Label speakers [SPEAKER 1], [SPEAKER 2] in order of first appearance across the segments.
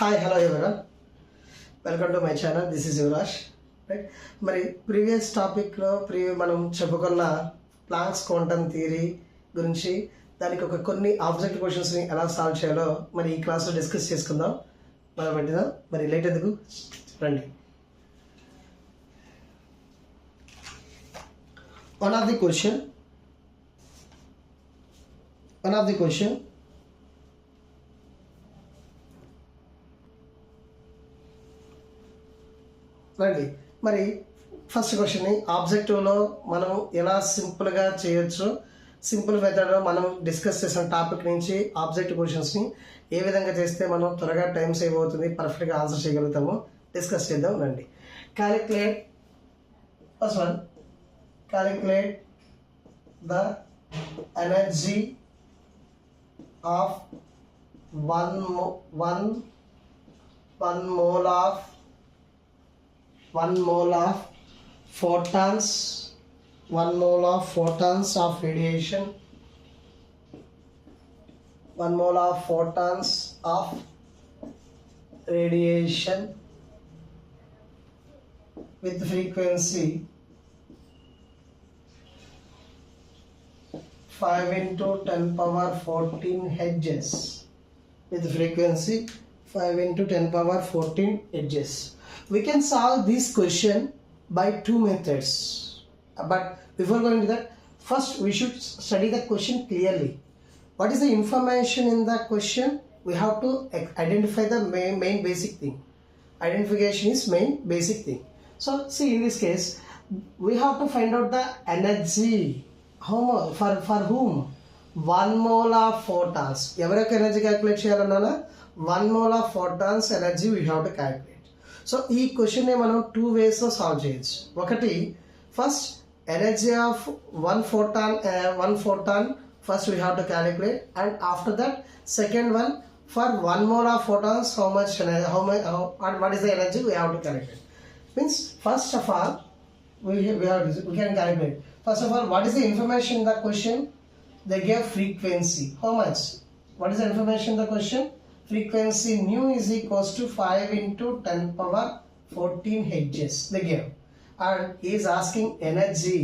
[SPEAKER 1] Hi hello everyone welcome to my channel. This is Yuvraj. Right, మరి previous టాపిక్లో మనం చెప్పుకున్న ప్లాంక్స్ క్వాంటమ్ థియరీ గురించి దానికి కొన్ని ఆబ్జెక్ట్ క్వశ్చన్స్ని ఎలా సాల్వ్ చేయాలో మరి ఈ క్లాస్లో డిస్కస్ చేసుకుందాం. మనం పెట్టినా మరి లేట్ ఎందుకు, రండి. One of the question రండి. మరి ఫస్ట్ క్వశ్చన్ని ఆబ్జెక్టివ్లో మనం ఎలా సింపుల్గా చేయొచ్చు, సింపుల్ మెథడ్లో మనం డిస్కస్ చేసిన టాపిక్ నుంచి ఆబ్జెక్టివ్ క్వశ్చన్స్ని ఏ విధంగా చేస్తే మనం త్వరగా టైం సేవ్ అవుతుంది, పర్ఫెక్ట్గా ఆన్సర్ చేయగలుగుతామో డిస్కస్ చేద్దాం. రండి. Calculate first one. Calculate the energy of one mole of photons, 1 mole of photons of radiation, 1 mole of photons of radiation with frequency 5 into 10 power 14 Hz, with frequency 5 into 10 power 14 Hz. We can solve this question by two methods. But before going to that, first we should study the question clearly. What is the information in the question? We have to identify the main basic thing. Identification is main basic thing. So see, in this case, we have to find out the energy. For whom? 1 mole of photons. ఎవరికి energy calculate చేయాలన్నా 1 mole of photons energy we have to calculate. So ఈ క్వశ్చన్ని మనం two వేస్లో solve చేయొచ్చు. ఒకటి, first energy of one photon first we have to calculate, and after that second one, for 1 mole of photons what is the energy we have to calculate. Means first of all we can calculate. First of all, what is the information in the question? They gave frequency. How much? What is the information in the question? Frequency nu is equals to 5 into 10 power 14 Hz. They gave. And he is asking energy.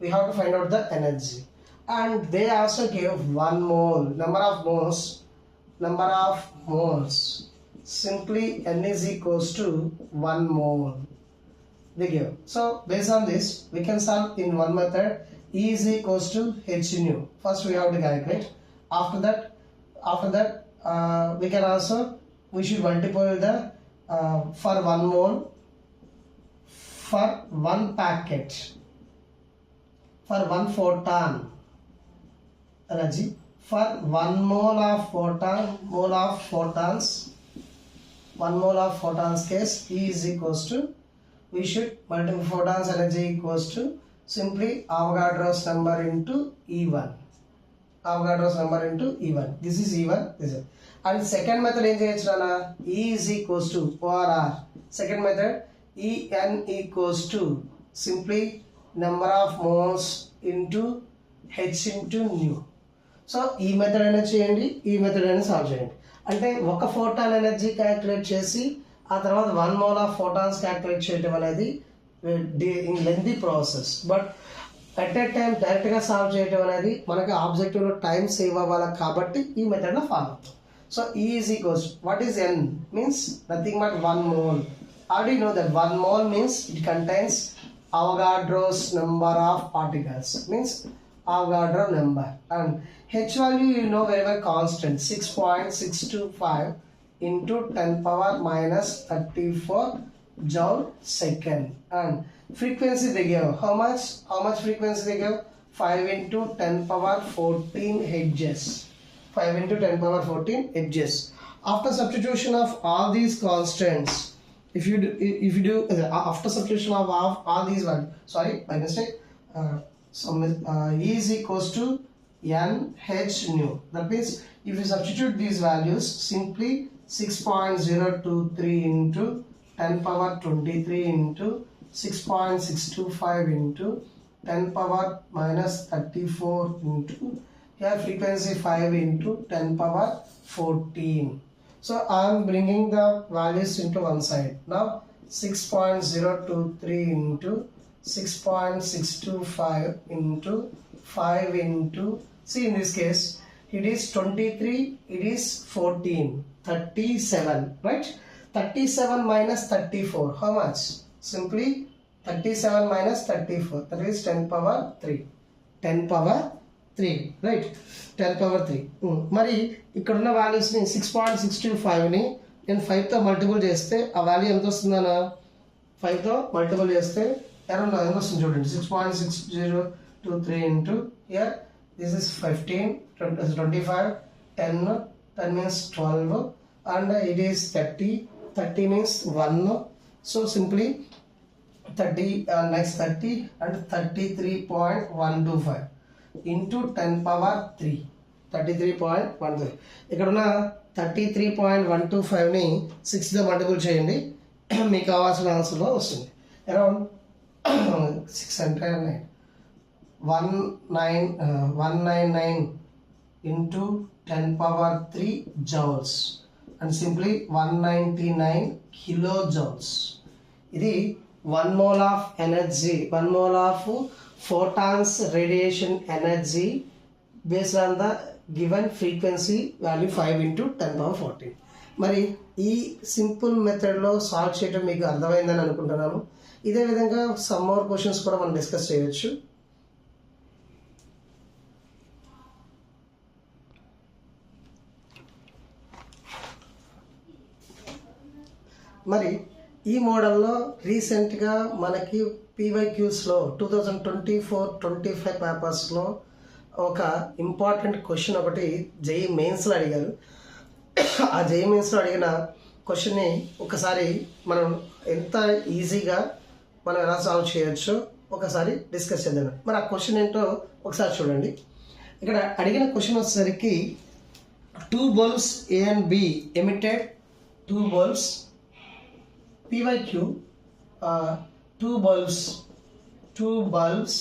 [SPEAKER 1] We have to find out the energy. And they also gave 1 mole. Number of moles. Simply n is equals to 1 mole. They give. So based on this, we can solve in one method. E is equals to h nu. First we have to calculate. After that we can also, we should multiply the for 1 mole, for 1 packet, for 1 photon energy, for 1 mole of photons, 1 mole of photons case, E is equals to, we should multiply photons energy equals to simply Avogadro's number into E1. This is E1. This is. And second method is E is equals to ORR. Second method, En equals to simply number of moles into H into nu. So ఈ method అనేది చేయండి, ఈ method అనేది solve చేయండి. అంటే ఒక photon energy calculate చేసి ఆ తర్వాత 1 mole of photons క్యాలిక్యులేట్ చేయడం అనేది lengthy process. But at a time డైరెక్ట్గా సాల్వ్ చేయడం అనేది మనకి ఆబ్జెక్టివ్లో టైం సేవ్ అవ్వాలి కాబట్టి ఈ మెథడ్లో ఫాలో అవుతాం. So E is equals, what is N? Means nothing but 1 mole. Already know that 1 mole means it contains Avogadro's number of particles, means Avogadro number. And H value you know very well, constant 6.625 into 10 power minus 34 joule second. And frequency they give, how much frequency they give? 5 into 10 power 14 Hz. 5 into 10 power 14 Hz. After substitution of all these constants, if you do after substitution of all these values, sorry, by mistake, E is equals to n h nu. That means if you substitute these values, simply 6.023 into 10 power 23 into 6.625 into 10 power minus 34 into here frequency 5 into 10 power 14. So I am bringing the values into one side. Now 6.023 into 6.625 into 5 into, see in this case it is 23, it is 14, 37, right? 37 minus 34, how much? Simply 37 minus 34, that is 10 power 3. 10 power 3, right? 10 power 3. మరి ఇక్కడ ఉన్న వాల్యూస్ని 6.625ని నేను 5తో multiple చేస్తే ఆ value ఎంత వస్తుందన్నా? 5తో multiple చేస్తే around ఎంత వస్తుంది చూడండి. 6.6023 into here this is 15, 25, 10 means 12 and it is 30 means 1. So simply 30 next 30 and 33.125 into 10 power 3, 33.125. ఇక్కడ ఉన్న 33.125ని 6తో మల్టిపుల్ చేయండి, మీకు కావాల్సిన ఆన్సర్లో వస్తుంది. Around 199 into 10 power 3 joules and simply 199 kilojoules. ఇది 1 mole of energy, 1 mole of photons radiation energy based on the given frequency value 5 into 10 power 14. మరి ఈ simple మెథడ్లో సాల్వ్ చేయడం మీకు అర్థమైందని అనుకుంటున్నాను. ఇదే విధంగా సమ్ మోర్ క్వశ్చన్స్ కూడా మనం డిస్కస్ చేయొచ్చు. మరి ఈ మోడల్లో రీసెంట్గా మనకి పీవైక్యూస్లో 2024-25 పేపర్స్లో ఒక ఇంపార్టెంట్ క్వశ్చన్ ఒకటి జేఈ మెయిన్స్లో అడిగారు. ఆ జేఈ మెయిన్స్లో అడిగిన క్వశ్చన్ని ఒకసారి మనం ఎంత ఈజీగా మనం ఎలా సాల్వ్ చేయొచ్చో ఒకసారి డిస్కస్ చేద్దాం. మరి ఆ క్వశ్చన్ ఏంటో ఒకసారి చూడండి. ఇక్కడ అడిగిన క్వశ్చన్ వచ్చేసరికి 2 bulbs A and B emitted 2 bulbs PYQ, 2 bulbs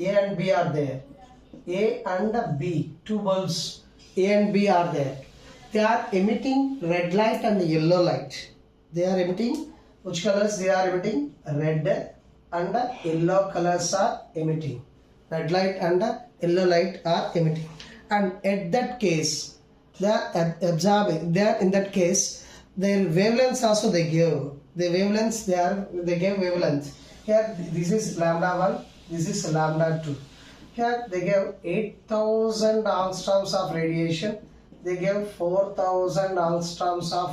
[SPEAKER 1] A and B are there. A and B, 2 bulbs A and B are there. They are emitting red light and yellow light. They are emitting, which colors they are emitting? Red and yellow colors are emitting. Red light and yellow light are emitting. And at that case, they are absorbing. They are in that case, their wavelengths also they give. The wavelengths they gave wavelength. Here this is lambda 1, this is lambda 2. Here they gave 8,000 angstroms of radiation. They gave 4,000 angstroms of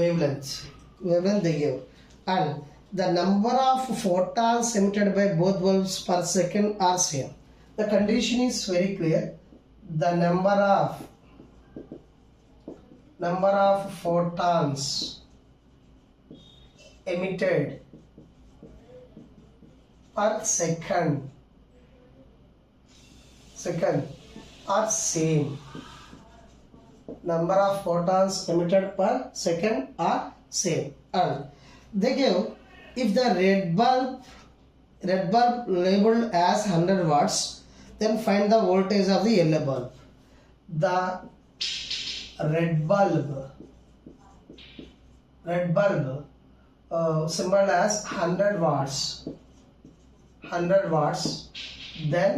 [SPEAKER 1] wavelength they gave. And the number of photons emitted by both bulbs per second are same. The condition is very clear. The number of photons emitted per second are same. Number of photons emitted per second are same. And they give, if the red bulb labeled as 100 watts, then find the voltage of the yellow bulb. The red bulb symbol as 100 watts, then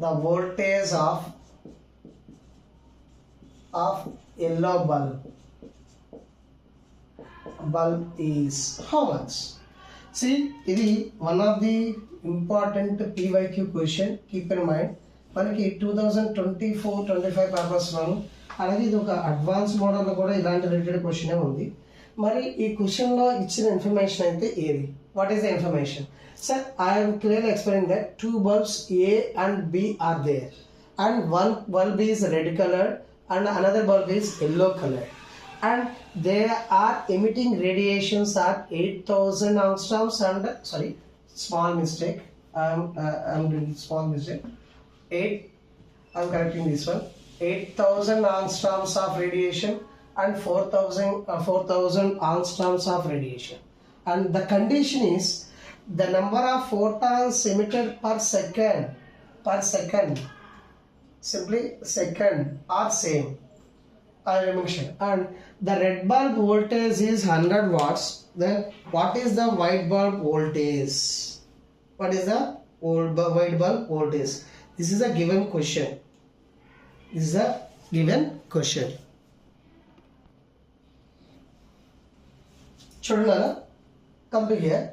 [SPEAKER 1] the voltage of yellow bulb is how much? See, it is one of the important PYQ question. Keep in mind, మనకి 2024-25 పేపర్స్లోను అలాగే ఇది ఒక advance మోడల్లో కూడా ఇలాంటి related క్వశ్చనే ఉంది. మరి ఈ క్వశ్చన్లో ఇచ్చిన ఇన్ఫర్మేషన్ అయితే ఏది? What is the information? Sir, I have clearly explain that 2 bulbs A and B are there and one bulb is red colored and another bulb is yellow colored and they are emitting radiations at 8,000 angstroms and small mistake. I'm doing small mistake. I'm correcting this one. 8,000 angstroms of radiation and 4,000 angstroms of radiation. And the condition is the number of photons emitted per second. simply second are same. I mentioned. And the red bulb voltage is 100 watts. Then what is the white bulb voltage? What is the white bulb voltage? This is a given question. This is a given question. Children, come to here.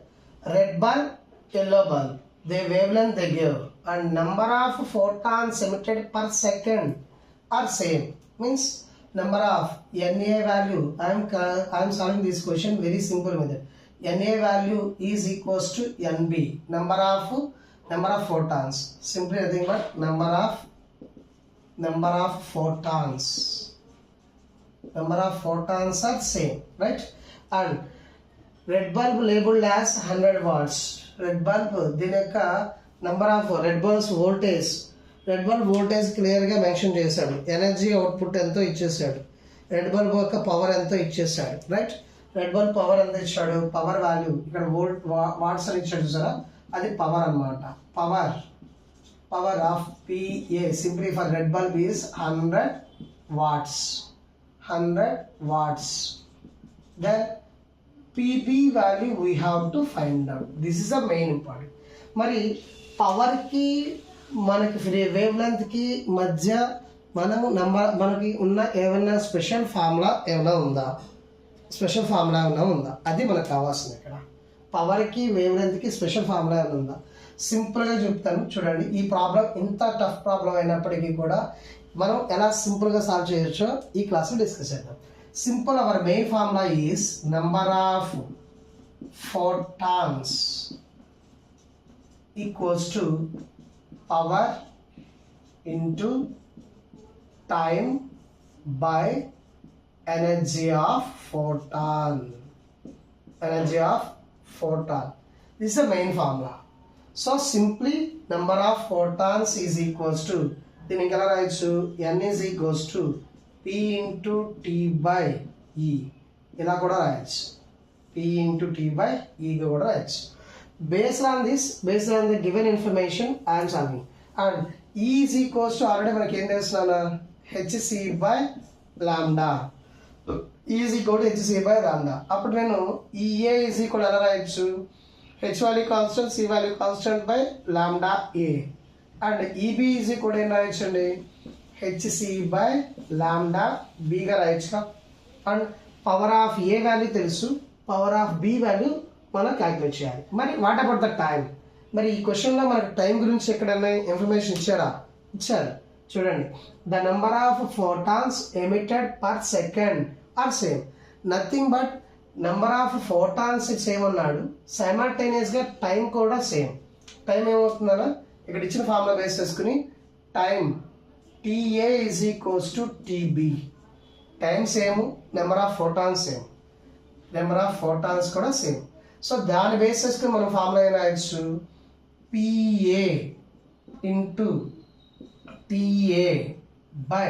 [SPEAKER 1] Red bulb, yellow bulb. The wavelength they give and number of photons emitted per second are same. Means number of Na value. I am solving this question very simple method. Na value is equals to Nb. Number of photons. Simply nothing but number of photons. Number of photons are same, right? And red bulb labeled as 100 watts. Red bulb దీని యొక్క number of red bulbs voltage. Red bulb voltage క్లియర్గా mention చేశాడు. Energy output ఎంతో ఇచ్చేసాడు. Red bulb యొక్క power ఎంతో ఇచ్చేసాడు, right? Red bulb power ఎంత ఇచ్చాడు? పవర్ వాల్యూ ఇక్కడ వాట్స్ అని ఇచ్చాడు చూసారా, అది పవర్ అన్నమాట. Power of PA simply for red bulb is 100 watts. 100 watts. Then PB value we have to find out. This is the main important. మరి పవర్కి మనకి వేవ్ లెంత్కి మధ్య మనకి ఉన్న ఏమైనా స్పెషల్ ఫార్ములా ఏమైనా ఉందా? అది మనకు కావాల్సింది. ఇక్కడ పవర్కి వేవ్ లెంత్కి స్పెషల్ ఫార్ములా ఏమైనా ఉందా? సింపుల్గా చెప్తాను చూడండి. ఈ ప్రాబ్లం ఇంత టఫ్ ప్రాబ్లం అయినప్పటికీ కూడా మనం ఎలా సింపుల్గా సాల్వ్ చేయొచ్చో ఈ క్లాస్లో డిస్కస్ చేద్దాం. Simple, our main formula is number of photons equals to power into time by energy of photon. This is the main formula. So simply number of photons is equals to, దీనికి ఎలా రాయొచ్చు? N is equals to P into T by E. ఇలా కూడా రాయొచ్చు. P into T by E కూడా రాయొచ్చు. Based on the given information I am solving. And E is equals to already మనకి ఏం తెలుసున్నా, hc by lambda. E is equal to hc by lambda. అప్పుడు నేను EA is equal ఎలా రాయొచ్చు? H value constant, C value constant by lambda A. And EB is equal ఏం రాయొచ్చండి? hc by lambda B గా రాయొచ్చు. And power of A value తెలుసు, power of B value మనం calculate చేయాలి. మరి వాట్ అబౌట్ ద టైం? మరి ఈ క్వశ్చన్లో మనకు టైం గురించి ఎక్కడైనా ఇన్ఫర్మేషన్ ఇచ్చారు. చూడండి, the number of photons emitted per second are same. Nothing but number of photons same అన్నాడు, సైమల్టేనియస్గా టైం కూడా సేమ్. టైం ఏమవుతుందన్నా, ఇక్కడ ఇచ్చిన ఫార్ములా బేస్ చేసుకుని time TA is equals to TB. Time same, number of photons same, number of photons కూడా same. So దాని base చేసుకుని మనం formula ఏం రాయొచ్చు? PA into TA by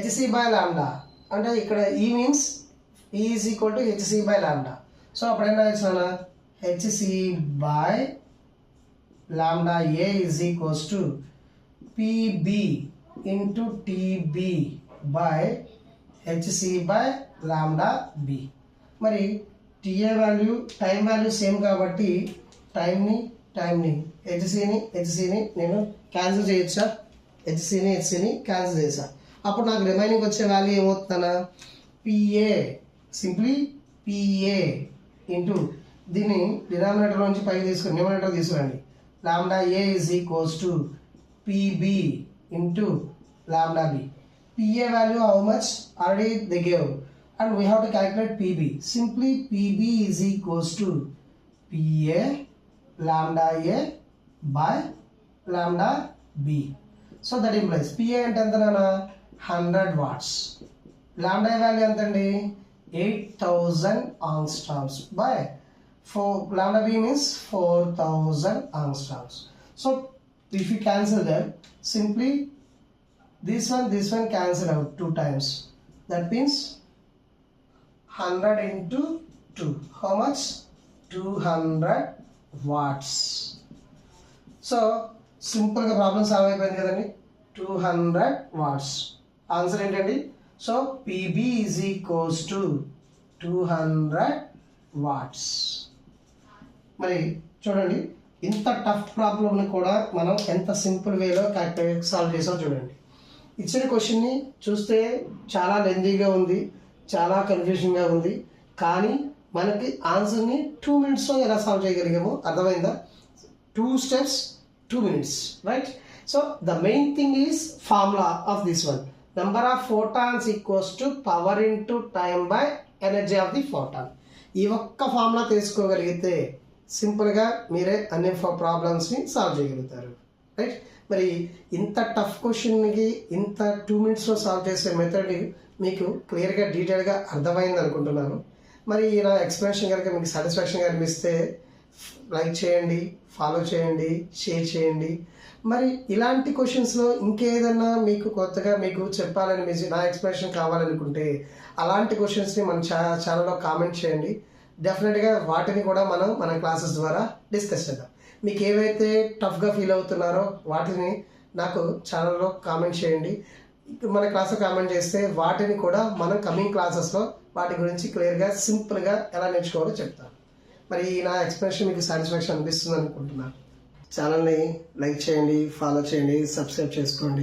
[SPEAKER 1] hc by లాండా. అంటే ఇక్కడ E means E is equal to hc by లాండా. So అప్పుడు ఏం రాయొచ్చు? hc by లాండా A is equals to PB into TB by hc by లాండా B. మరి TA value time value same కాబట్టి టైంని హెచ్సిని నేను cancel చేయొచ్చా? హెచ్సిని క్యాన్సిల్ చేసా. అప్పుడు నాకు రిమైనింగ్ వచ్చే వాల్యూ ఏమవుతుందన్నా, PA సింప్లీ PA ఇంటూ దీన్ని డినామినేటర్ నుంచి పైకి తీసుకుని న్యూమరేటర్ తీసుకురండి. Lambda A is equals to PB into lambda B. PA value how much? Already they gave. And we have to calculate PB. Simply PB is equals to PA lambda A by lambda B. So that implies PA అంటే ఎంత నానా? 100 watts. Lambda value ఎంత అండి? 8000 angstroms by 4. Lambda B means 4000 angstroms. So if you cancel them, simply this one cancel out 2 times. That means 100 into 2. How much? 200 watts. So simple గా problem solve అయిపోయింది కదండి. 200 watts. Answer ఏంటండి? So PB is equals to 200 watts. మరి చూడండి, ఇంత tough ప్రాబ్లమ్ని కూడా మనం ఎంత సింపుల్ వేలో సాల్వ్ చేసాం చూడండి. ఇచ్చిన క్వశ్చన్ని చూస్తే చాలా లెందీగా ఉంది, చాలా కన్ఫ్యూజన్గా ఉంది, కానీ మనకి ఆన్సర్ని 2 minutesలో ఎలా సాల్వ్ చేయగలిగామో అర్థమైందా? 2 steps 2 minutes, right? So the main thing is formula of this one. Number of photons equals to power into time by energy of the photon. ఈ ఒక్క ఫార్ములా తెలుసుకోగలిగితే సింపుల్గా మీరే అన్ని ప్రాబ్లమ్స్ని సాల్వ్ చేయగలుగుతారు, రైట్? మరి ఇంత టఫ్ క్వశ్చన్కి ఇంత 2 minutesలో సాల్వ్ చేసే మెథడ్ మీకు క్లియర్గా డీటెయిల్గా అర్థమైంది అనుకుంటున్నాను. మరి నా ఎక్స్ప్లెనేషన్ కనుక మీకు సాటిస్ఫాక్షన్గా అనిపిస్తే లైక్ చేయండి, ఫాలో చేయండి, షేర్ చేయండి. మరి ఇలాంటి క్వశ్చన్స్లో ఇంకేదన్నా మీకు కొత్తగా మీకు చెప్పాలని నా ఎక్స్ప్లెనేషన్ కావాలనుకుంటే అలాంటి క్వశ్చన్స్ని మన ఛానల్లో కామెంట్ చేయండి. డెఫినెట్గా వాటిని కూడా మనం మన క్లాసెస్ ద్వారా డిస్కస్ చేద్దాం. మీకు ఏవైతే టఫ్గా ఫీల్ అవుతున్నారో వాటిని నాకు ఛానల్లో కామెంట్ చేయండి. మన క్లాస్లో కామెంట్ చేస్తే వాటిని కూడా మనం కమింగ్ క్లాసెస్లో వాటి గురించి క్లియర్గా సింపుల్గా ఎలా నేర్చుకోవాలో చెప్తాను. మరి నా ఎక్స్ప్లెనేషన్ మీకు సాటిస్ఫాక్షన్ అనిపిస్తుంది అనుకుంటున్నాను. ఛానల్ని లైక్ చేయండి, ఫాలో చేయండి, సబ్స్క్రైబ్ చేసుకోండి.